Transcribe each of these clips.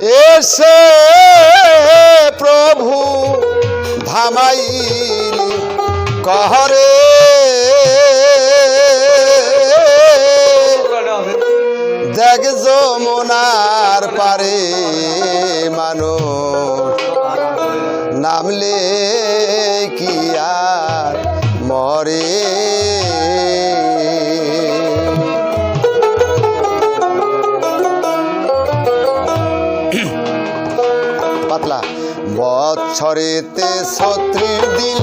এসে প্রভু ধামাইল কহরে দেখ যমুনার পারে মানুষ নামলে কি আর মরে পাতলা বৎসরেতে ৩৬ দিন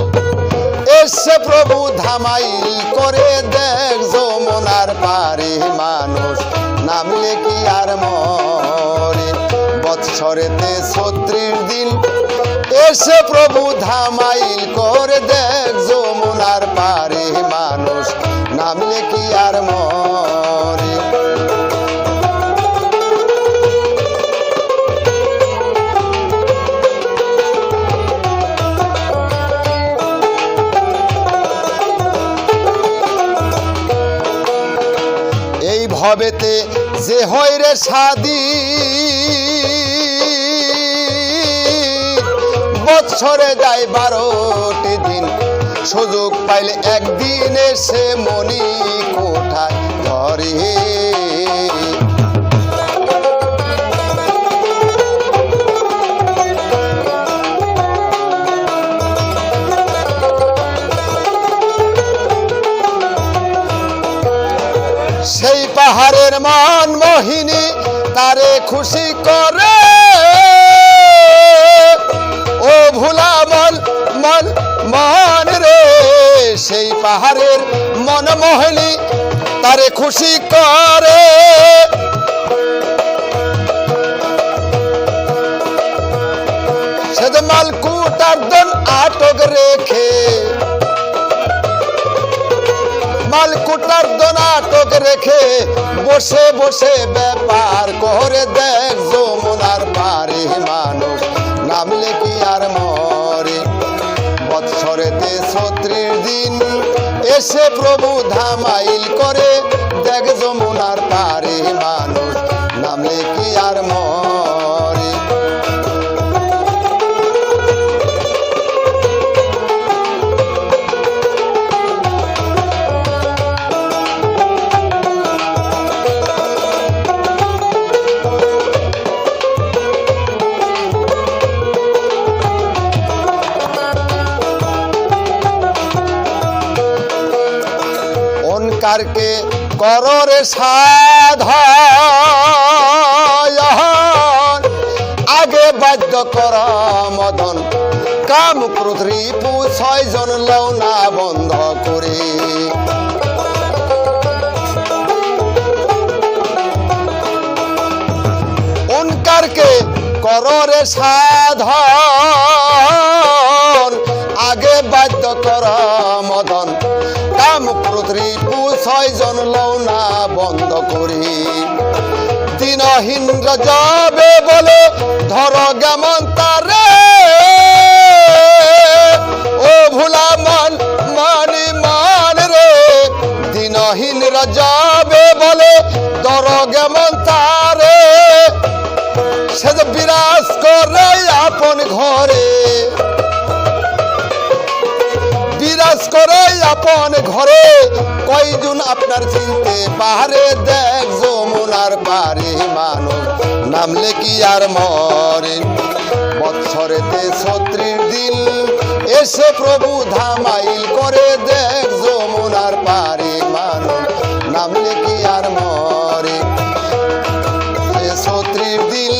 এসে প্রভু ধামাইল করে দেখ যমুনার পারে মানুষ নামলে কি আর মরে বৎসরেতে ৩৬ দিন এসে প্রভু ধামাইল করে দেখ যমুনার পারে মানুষ নামলে কি আর মরে এই ভবেতে যে হয় রে সাদী বৎসরে যায় ১২টি দিন সুযোগ পাইলে একদিন এসে মনি কোঠায় ধরে সেই পাহাড়ের মন মোহিনী তারে খুশি করে ও ভোলা মন মন মন রে সেই পাহাড়ের মন মোহিনী তারে খুশি করে সে যে মালকুটার দন আটক রেখে মালকুটার দন আটক রেখে বসে বসে ব্যাপার করে দেখ যমুনার পারে মানুষ নামলে কি আর মরে বৎসরেতে ৩৬ দিন এসে প্রভু ধামাইল করে দেখ যমুনার পারে মানুষ নামলে কি আর মরে কারকে কররে সাধন আগে বাধ্য কর মদন কাম ক্রোধ রিপু ৬ জন লওনা বন্ধ করে উনকারকে কররে সাধন আগে বাধ্য কর মদন কাম ক্রোধ রিপু ৬ জন লওনা বন্ধ করি দিনহীন যাবে বলে ধর গেমন তারে ও ভোলা মন মানি মান রে দিনহীন যাবে বলে ধর গেমন তারে সে যে বিরাজ করে আপন ঘরে বিরাজ করে আপন ঘরে কয়জন আপনার চিনতে পাহাড়ে দেখ যমুনার পারে মানুষ নামলে কি আর মরে বৎসরেতে ৩৬ দিন এসে প্রভু ধামাইল করে দেখ যমুনার পারে মানুষ নামলে কি আর মরে ৩৬ দিন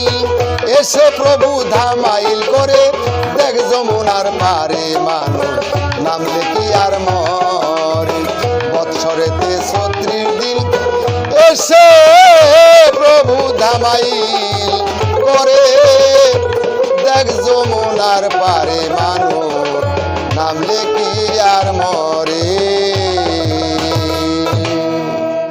এসে প্রভু ধামাইল করে দেখ যমুনার পারে মানুষ নামলে কি আর মরে বৎসরেতে ৩৬ দিন এসে প্রভু ধামাইল করে দেখ যমুনার পারে মানুষ নামলে কি আর মরে।